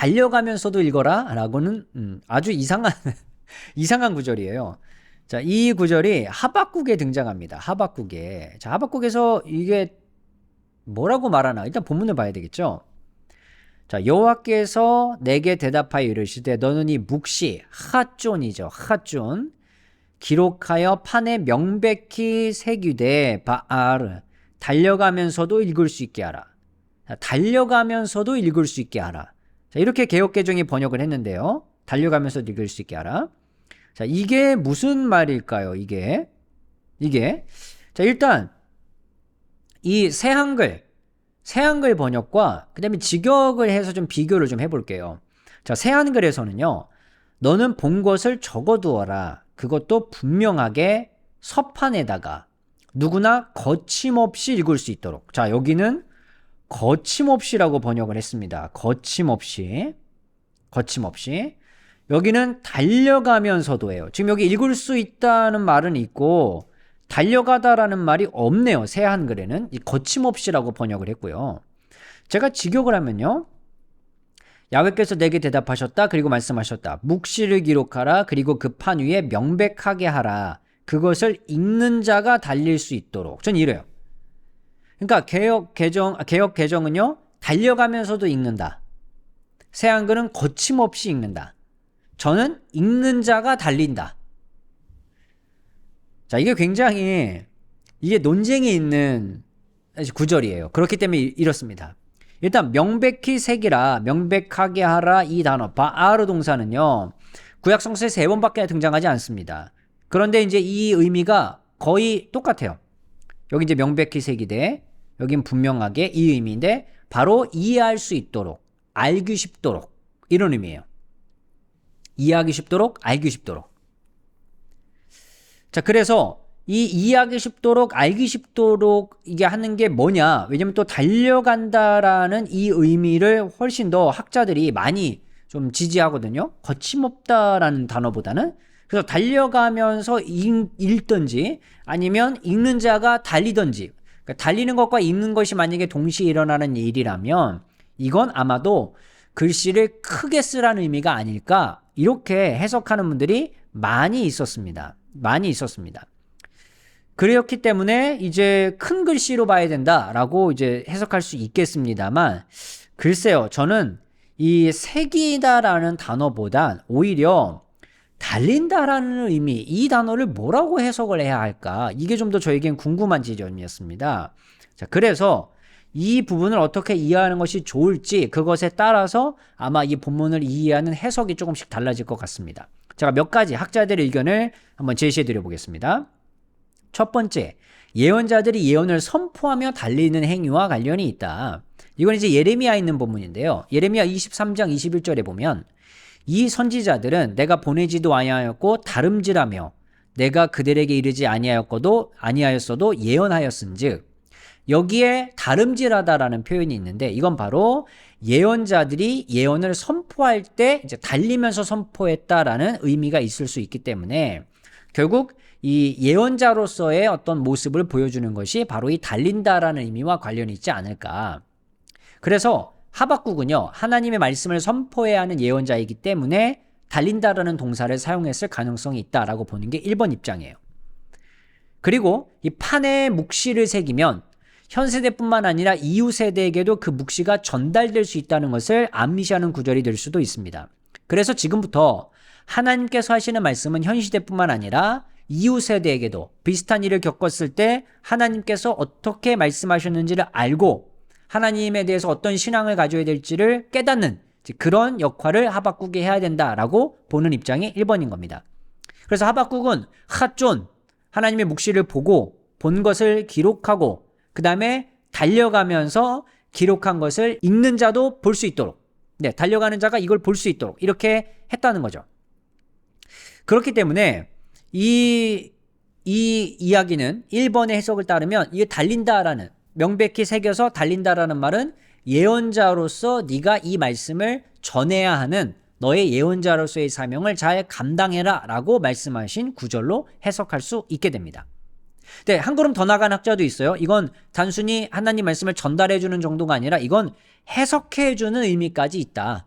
달려가면서도 읽어라 라고는 아주 이상한 이상한 구절이에요. 자, 이 구절이 하박국에 등장합니다. 하박국에. 자, 하박국에서 이게 뭐라고 말하나? 일단 본문을 봐야 되겠죠. 자, 여호와께서 내게 대답하여 이르시되 너는 이 묵시 핫존이죠. 핫존 기록하여 판에 명백히 새기되 바알 달려가면서도 읽을 수 있게 하라. 자, 달려가면서도 읽을 수 있게 하라. 자, 이렇게 개역개정이 번역을 했는데요. 달려가면서도 읽을 수 있게 하라. 자, 이게 무슨 말일까요? 이게 자, 일단 이 새한글 번역과 그 다음에 직역을 해서 좀 비교를 좀 해볼게요. 자, 새한글에서는요, 너는 본 것을 적어두어라. 그것도 분명하게 서판에다가 누구나 거침없이 읽을 수 있도록. 자, 여기는 거침없이라고 번역을 했습니다. 거침없이. 여기는 달려가면서도예요. 지금 여기 읽을 수 있다는 말은 있고 달려가다라는 말이 없네요. 새 한글에는 이 거침없이라고 번역을 했고요. 제가 직역을 하면요. 야훼께서 내게 대답하셨다. 그리고 말씀하셨다. 묵시를 기록하라. 그리고 그 판 위에 명백하게 하라. 그것을 읽는 자가 달릴 수 있도록. 전 이래요. 그러니까 개역 개정은요. 달려가면서도 읽는다. 새 한글은 거침없이 읽는다. 저는 읽는 자가 달린다. 자, 이게 굉장히 이게 논쟁이 있는 구절이에요. 그렇기 때문에 이렇습니다. 일단 명백히 새기라, 명백하게 하라 이 단어 바아르 동사는요. 구약 성서에 3번밖에 등장하지 않습니다. 그런데 이제 이 의미가 거의 똑같아요. 여기 이제 명백히 새기되 여긴 분명하게 이 의미인데 바로 이해할 수 있도록, 알기 쉽도록 이런 의미예요. 이해하기 쉽도록, 알기 쉽도록. 자, 그래서 이 이해하기 쉽도록, 알기 쉽도록 이게 하는 게 뭐냐? 왜냐면 또 달려간다라는 이 의미를 훨씬 더 학자들이 많이 좀 지지하거든요. 거침없다라는 단어보다는. 그래서 달려가면서 읽든지 아니면 읽는 자가 달리든지. 그러니까 달리는 것과 읽는 것이 만약에 동시에 일어나는 일이라면 이건 아마도 글씨를 크게 쓰라는 의미가 아닐까 이렇게 해석하는 분들이 많이 있었습니다. 그렇기 때문에 이제 큰 글씨로 봐야 된다라고 이제 해석할 수 있겠습니다만 글쎄요. 저는 이 새기다라는 단어보단 오히려 달린다라는 의미 이 단어를 뭐라고 해석을 해야 할까? 이게 좀 더 저에겐 궁금한 지점이었습니다. 자, 그래서 이 부분을 어떻게 이해하는 것이 좋을지 그것에 따라서 아마 이 본문을 이해하는 해석이 조금씩 달라질 것 같습니다. 제가 몇 가지 학자들의 의견을 한번 제시해 드려 보겠습니다. 첫 번째, 예언자들이 예언을 선포하며 달리는 행위와 관련이 있다. 이건 이제 예레미야에 있는 본문인데요. 예레미야 23장 21절에 보면 이 선지자들은 내가 보내지도 아니하였고 다름질하며 내가 그들에게 이르지 아니하였어도 예언하였은즉 여기에 다름질하다라는 표현이 있는데 이건 바로 예언자들이 예언을 선포할 때 이제 달리면서 선포했다라는 의미가 있을 수 있기 때문에 결국 이 예언자로서의 어떤 모습을 보여주는 것이 바로 이 달린다라는 의미와 관련이 있지 않을까. 그래서 하박국은요, 하나님의 말씀을 선포해야 하는 예언자이기 때문에 달린다라는 동사를 사용했을 가능성이 있다라고 보는 게 1번 입장이에요. 그리고 이 판에 묵시를 새기면 현 세대뿐만 아니라 이후 세대에게도 그 묵시가 전달될 수 있다는 것을 암시하는 구절이 될 수도 있습니다. 그래서 지금부터 하나님께서 하시는 말씀은 현 시대뿐만 아니라 이후 세대에게도 비슷한 일을 겪었을 때 하나님께서 어떻게 말씀하셨는지를 알고 하나님에 대해서 어떤 신앙을 가져야 될지를 깨닫는 그런 역할을 하박국이 해야 된다라고 보는 입장이 1번인 겁니다. 그래서 하박국은 핫존, 하나님의 묵시를 보고 본 것을 기록하고 그 다음에 달려가면서 기록한 것을 읽는 자도 볼 수 있도록, 네, 달려가는 자가 이걸 볼 수 있도록 이렇게 했다는 거죠. 그렇기 때문에 이 이야기는 1번의 해석을 따르면 이게 달린다라는 명백히 새겨서 달린다라는 말은 예언자로서 네가 이 말씀을 전해야 하는 너의 예언자로서의 사명을 잘 감당해라 라고 말씀하신 구절로 해석할 수 있게 됩니다. 네, 한 걸음 더 나간 학자도 있어요. 이건 단순히 하나님 말씀을 전달해 주는 정도가 아니라 이건 해석해 주는 의미까지 있다.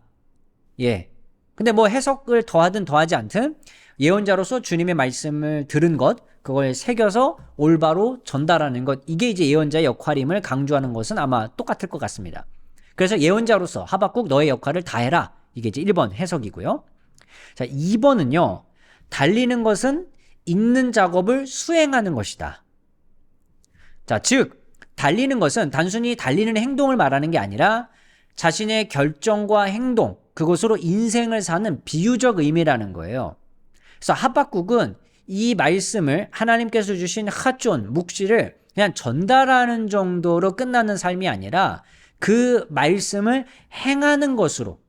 예. 근데 뭐 해석을 더하든 더하지 않든 예언자로서 주님의 말씀을 들은 것, 그걸 새겨서 올바로 전달하는 것, 이게 이제 예언자의 역할임을 강조하는 것은 아마 똑같을 것 같습니다. 그래서 예언자로서 하박국 너의 역할을 다해라. 이게 이제 1번 해석이고요. 자, 2번은요. 달리는 것은 읽는 작업을 수행하는 것이다. 자, 즉 달리는 것은 단순히 달리는 행동을 말하는 게 아니라 자신의 결정과 행동, 그것으로 인생을 사는 비유적 의미라는 거예요. 그래서 하박국은 이 말씀을 하나님께서 주신 핫존, 묵시를 그냥 전달하는 정도로 끝나는 삶이 아니라 그 말씀을 행하는 것으로,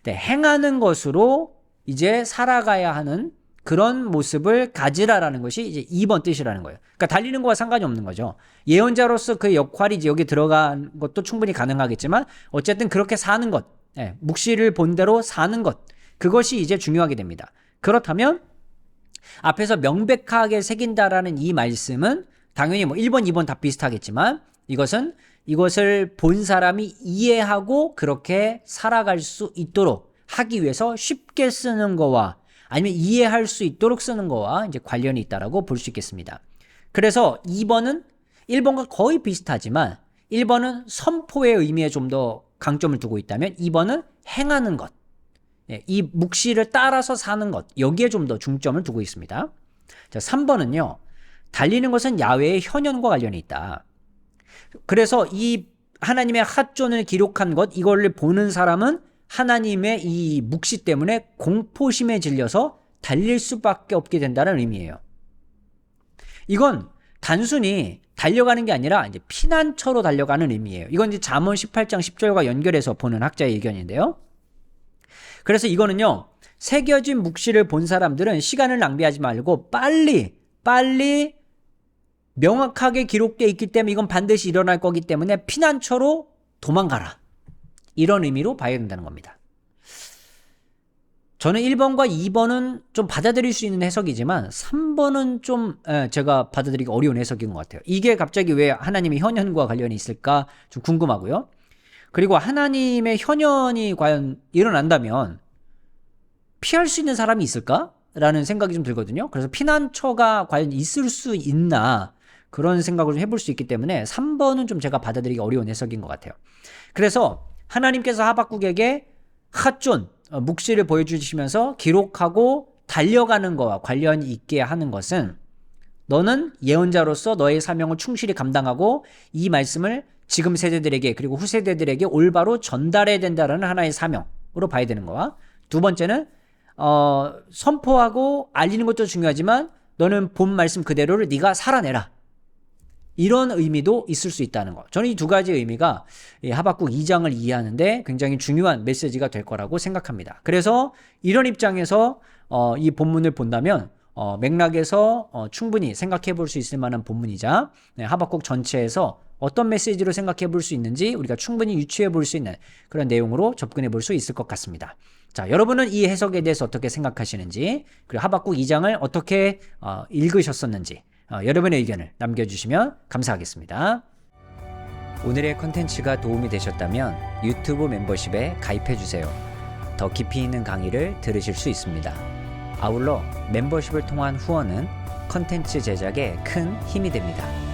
행하는 것으로 이제 살아가야 하는 그런 모습을 가지라라는 것이 이제 2번 뜻이라는 거예요. 그러니까 달리는 거와 상관이 없는 거죠. 예언자로서 그 역할이 이제 여기 들어간 것도 충분히 가능하겠지만 어쨌든 그렇게 사는 것, 묵시를 본 대로 사는 것, 그것이 이제 중요하게 됩니다. 그렇다면 앞에서 명백하게 새긴다라는 이 말씀은 당연히 뭐 1번, 2번 다 비슷하겠지만 이것을 본 사람이 이해하고 그렇게 살아갈 수 있도록 하기 위해서 쉽게 쓰는 거와 아니면 이해할 수 있도록 쓰는 거와 이제 관련이 있다라고 볼 수 있겠습니다. 그래서 2번은 1번과 거의 비슷하지만 1번은 선포의 의미에 좀 더 강점을 두고 있다면 2번은 행하는 것, 이 묵시를 따라서 사는 것, 여기에 좀 더 중점을 두고 있습니다. 자, 3번은요. 달리는 것은 야훼의 현현과 관련이 있다. 그래서 이 하나님의 핫존을 기록한 것, 이걸 보는 사람은 하나님의 이 묵시 때문에 공포심에 질려서 달릴 수밖에 없게 된다는 의미예요. 이건 단순히 달려가는 게 아니라 이제 피난처로 달려가는 의미예요. 이건 이제 잠언 18장 10절과 연결해서 보는 학자의 의견인데요. 그래서 이거는요, 새겨진 묵시를 본 사람들은 시간을 낭비하지 말고 빨리 명확하게 기록되어 있기 때문에 이건 반드시 일어날 거기 때문에 피난처로 도망가라. 이런 의미로 봐야 된다는 겁니다. 저는 1번과 2번은 좀 받아들일 수 있는 해석이지만 3번은 좀 제가 받아들이기 어려운 해석인 것 같아요. 이게 갑자기 왜 하나님의 현현과 관련이 있을까 좀 궁금하고요. 그리고 하나님의 현현이 과연 일어난다면 피할 수 있는 사람이 있을까? 라는 생각이 좀 들거든요. 그래서 피난처가 과연 있을 수 있나 그런 생각을 좀 해볼 수 있기 때문에 3번은 좀 제가 받아들이기 어려운 해석인 것 같아요. 그래서 하나님께서 하박국에게 핫존, 묵시를 보여주시면서 기록하고 달려가는 것과 관련이 있게 하는 것은 너는 예언자로서 너의 사명을 충실히 감당하고 이 말씀을 지금 세대들에게 그리고 후세대들에게 올바로 전달해야 된다는 하나의 사명으로 봐야 되는 거와, 두 번째는 선포하고 알리는 것도 중요하지만 너는 본 말씀 그대로를 네가 살아내라. 이런 의미도 있을 수 있다는 거. 저는 이 두 가지 의미가 하박국 2장을 이해하는데 굉장히 중요한 메시지가 될 거라고 생각합니다. 그래서 이런 입장에서 이 본문을 본다면 맥락에서 충분히 생각해 볼 수 있을 만한 본문이자 하박국 전체에서 어떤 메시지로 생각해 볼 수 있는지 우리가 충분히 유추해 볼 수 있는 그런 내용으로 접근해 볼 수 있을 것 같습니다. 자, 여러분은 이 해석에 대해서 어떻게 생각하시는지, 그리고 하박국 2장을 어떻게 읽으셨었는지 여러분의 의견을 남겨주시면 감사하겠습니다. 오늘의 컨텐츠가 도움이 되셨다면 유튜브 멤버십에 가입해주세요. 더 깊이 있는 강의를 들으실 수 있습니다. 아울러 멤버십을 통한 후원은 컨텐츠 제작에 큰 힘이 됩니다.